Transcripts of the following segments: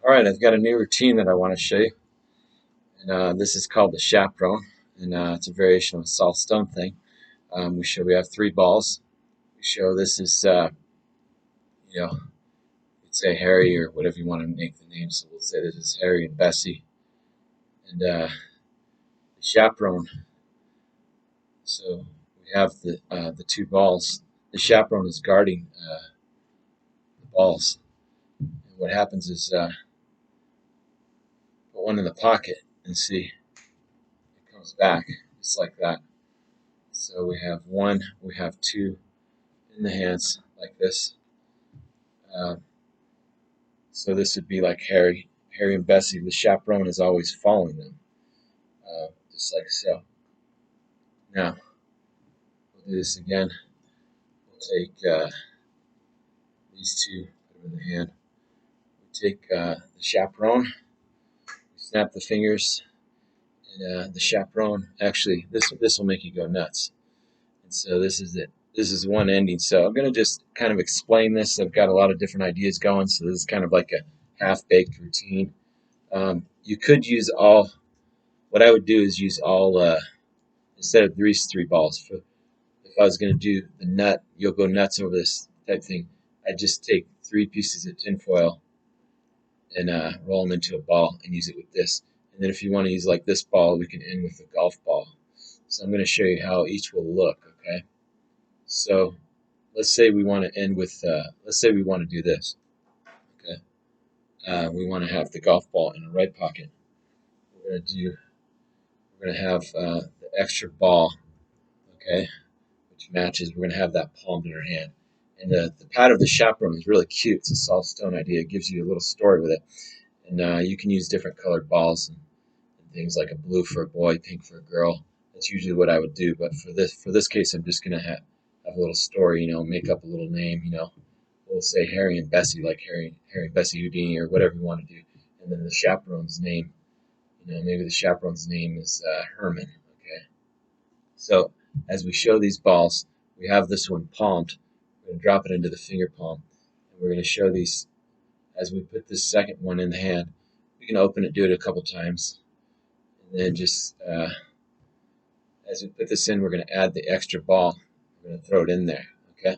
All right, I've got a new routine that I want to show you, and this is called the chaperone, and it's a variation of a soft stone thing. We have three balls. We show this is, you know, you'd say Harry or whatever you want to make the name. So we'll say this is Harry and Bessie, and the chaperone. So we have the two balls. The chaperone is guarding the balls. And what happens is put one in the pocket and see it comes back just like that. So we have one, we have two in the hands like this. Uh, so this would be like Harry and Bessie. The chaperone is always following them, just like so. Now we'll do this again. We'll take these two, put them in the hand. We take the chaperone, we snap the fingers, and the chaperone. Actually, this will make you go nuts. And so this is it. This is one ending. So I'm going to just kind of explain this. I've got a lot of different ideas going. So this is kind of like a half-baked routine. You could use all. What I would do is use all instead of these three balls. If I was going to do the nut, you'll go nuts over this type thing. I'd just take three pieces of tinfoil and roll them into a ball and use it with this. And then if you want to use like this ball, we can end with a golf ball. So I'm going to show you how each will look. Okay. So let's say we want to end with, let's say we want to do this. Okay. We want to have the golf ball in the right pocket. We're going to have the extra ball, okay, which matches. We're going to have that palmed in our hand. And the pad of the chaperone is really cute. It's a soft stone idea. It gives you a little story with it. And you can use different colored balls and things like a blue for a boy, pink for a girl. That's usually what I would do. But for this case, I'm just going to have a little story, make up a little name, We'll say Harry and Bessie, like Harry and Bessie Houdini or whatever you want to do. And then the chaperone's name, maybe the chaperone's name is Herman, okay? So as we show these balls, we have this one palmed. We're going to drop it into the finger palm. And we're going to show these, as we put this second one in the hand, we can open it, do it a couple times. And then just, as we put this in, we're going to add the extra ball. We're going to throw it in there, okay?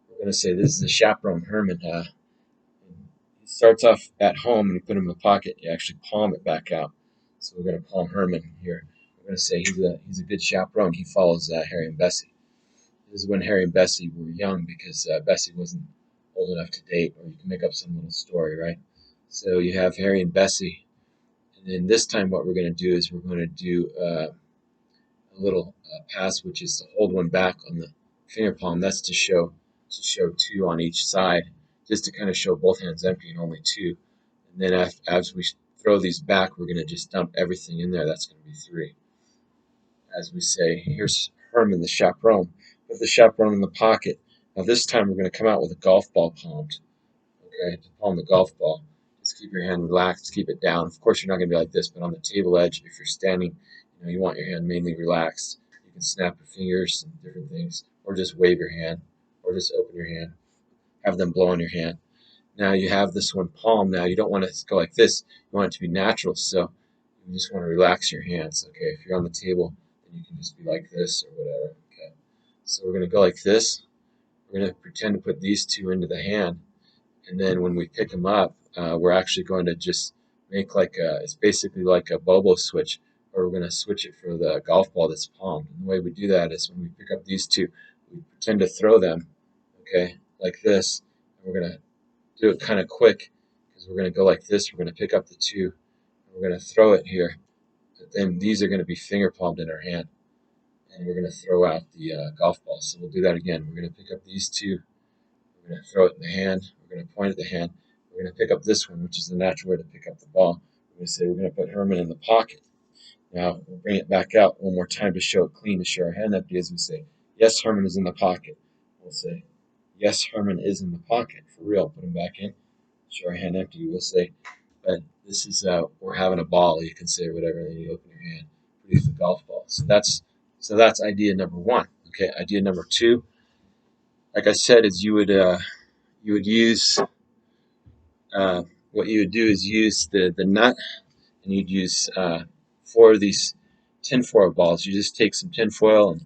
We're going to say this is the chaperone Herman. He starts off at home and you put him in the pocket. You actually palm it back out. So we're going to palm Herman here. We're going to say he's a good chaperone. He follows Harry and Bessie. This is when Harry and Bessie were young because Bessie wasn't old enough to date, or you can make up some little story, right? So you have Harry and Bessie. And then this time what we're going to do is we're going to do a little pass, which is to hold one back on the finger palm. That's to show two on each side, just to kind of show both hands empty and only two. And then as we throw these back, we're going to just dump everything in there. That's going to be three. As we say, here's Herman, the chaperone. Put the chaperone in the pocket. Now this time we're going to come out with a golf ball palmed. Okay, to palm the golf ball. Just keep your hand relaxed, keep it down. Of course, you're not going to be like this, but on the table edge, if you're standing, you want your hand mainly relaxed. You can snap your fingers and different things, or just wave your hand, or just open your hand. Have them blow on your hand. Now you have this one palm. Now you don't want to go like this. You want it to be natural, so you just want to relax your hands. Okay, if you're on the table, then you can just be like this or whatever. Okay, so we're going to go like this. We're going to pretend to put these two into the hand, and then when we pick them up, we're actually going to just make it's basically like a bobo switch, or we're going to switch it for the golf ball that's palmed. And the way we do that is when we pick up these two, we pretend to throw them, okay, like this. And we're going to do it kind of quick because we're going to go like this. We're going to pick up the two, and we're going to throw it here. But then these are going to be finger palmed in our hand, and we're going to throw out the golf ball. So we'll do that again. We're going to pick up these two. We're going to throw it in the hand. We're going to point at the hand. We're going to pick up this one, which is the natural way to pick up the ball. We're going to say we're going to put Herman in the pocket. Now we'll bring it back out one more time to show it clean, to show our hand empty. As we say, yes, Herman is in the pocket. We'll say, yes, Herman is in the pocket. For real, put him back in. Show our hand empty. We'll say, but this is, we're having a ball. You can say whatever, and then you open your hand, produce the golf ball. So that's idea number one. Okay, idea number two, like I said, is you would use what you would do is use the nut, and you'd use 4 of these tinfoil balls. You just take some tinfoil and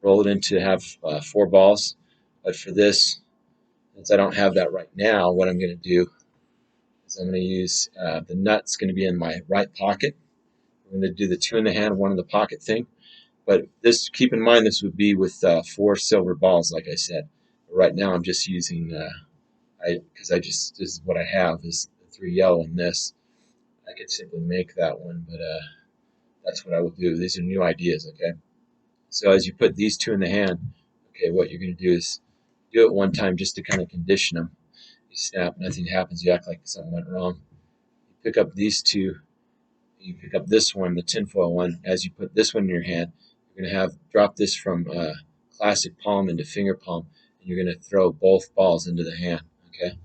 roll it into have 4 balls. But for this, since I don't have that right now, what I'm going to do is I'm going to use the nut's going to be in my right pocket. I'm going to do the 2 in the hand, 1 in the pocket thing. But this, keep in mind, this would be with 4 silver balls, like I said. But right now, I'm just using because this is what I have is the 3 yellow in this. I could simply make that one, but that's what I will do. These are new ideas, okay? So as you put these 2 in the hand, okay, what you're going to do is do it one time just to kind of condition them. You snap, nothing happens. You act like something went wrong. You pick up these 2. You pick up this one, the tinfoil one. As you put this one in your hand, you're going to have drop this from classic palm into finger palm, and you're going to throw both balls into the hand, okay?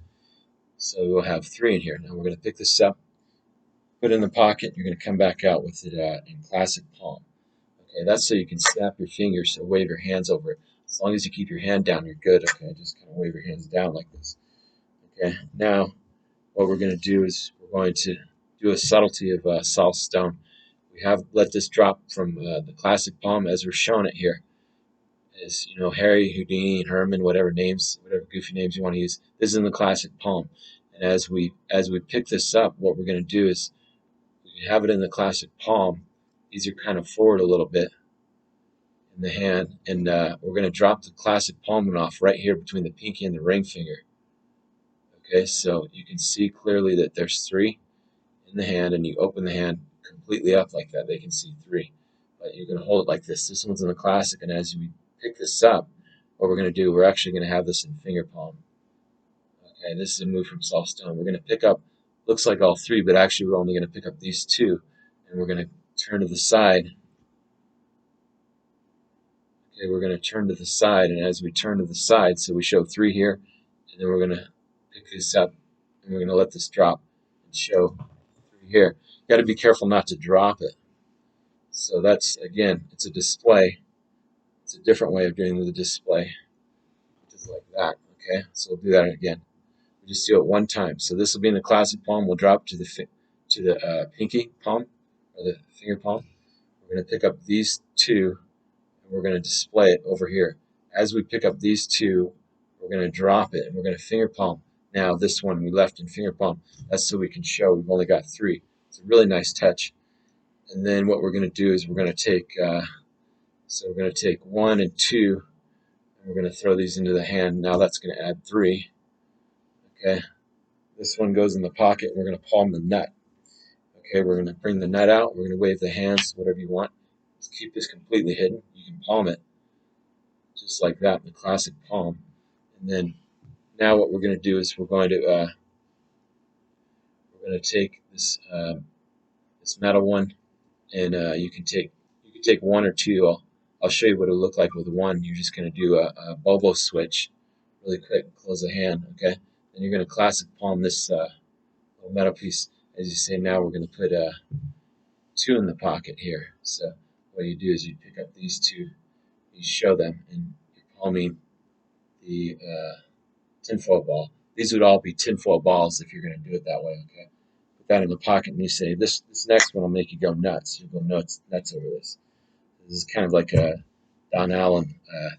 So we'll have 3 in here. Now we're going to pick this up, put it in the pocket. You're going to come back out with it in classic palm. Okay, that's so you can snap your fingers or wave your hands over it. As long as you keep your hand down, you're good. Okay, just kind of wave your hands down like this. Okay, now what we're going to do is we're going to do a subtlety of soft stone. We have let this drop from the classic palm as we're showing it here. As you know, Harry, Houdini, Herman, whatever goofy names you want to use. This is in the classic palm. And as we pick this up, what we're going to do is we have it in the classic palm. These are kind of forward a little bit in the hand, and we're going to drop the classic palm one off right here between the pinky and the ring finger. Okay, so you can see clearly that there's 3 in the hand, and you open the hand completely up like that. They can see 3, but you're going to hold it like this. This one's in the classic, and as we pick this up, what we're going to do, we're actually going to have this in finger palm. Okay, this is a move from soft stone. We're going to pick up, looks like all 3, but actually we're only going to pick up these 2, and we're going to turn to the side. Okay, we're going to turn to the side, and as we turn to the side, so we show 3 here, and then we're going to pick this up, and we're going to let this drop and show 3 here. You got to be careful not to drop it. So that's, again, it's a display. It's a different way of doing the display, just like that. Okay, so we'll do that again. We just do it one time. So this will be in the classic palm. We'll drop to the pinky palm or the finger palm. We're going to pick up these 2. We're going to display it over here. As we pick up these 2, we're going to drop it, and we're going to finger palm. Now, this one we left in finger palm. That's so we can show we've only got 3. It's a really nice touch. And then what we're going to do is we're going to take, 1 and 2, and we're going to throw these into the hand. Now that's going to add 3. Okay. This one goes in the pocket. We're going to palm the nut. Okay, we're going to bring the nut out. We're going to wave the hands, whatever you want. Just keep this completely hidden. You can palm it just like that in the classic palm. And then now what we're going to do is we're going to take this this metal one, and you can take 1 or 2. I'll show you what it'll look like with 1. You're just going to do a bobo switch really quick. Close the hand. Okay, then you're going to classic palm this little metal piece. As you say, now we're going to put 2 in the pocket here. So what you do is you pick up these 2, you show them, and you're palming the tinfoil ball. These would all be tinfoil balls if you're going to do it that way. Okay, put that in the pocket, and you say, this next one will make you go nuts. You'll go nuts over this. This is kind of like a Don Allan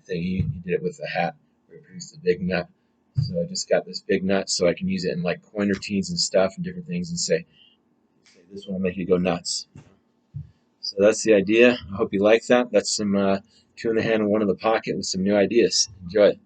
thing. He did it with a hat where he produced a big nut. So I just got this big nut so I can use it in like coin routines and stuff and different things, and say this one will make you go nuts. So that's the idea. I hope you like that. That's some 2 in the hand and 1 in the pocket with some new ideas. Enjoy it.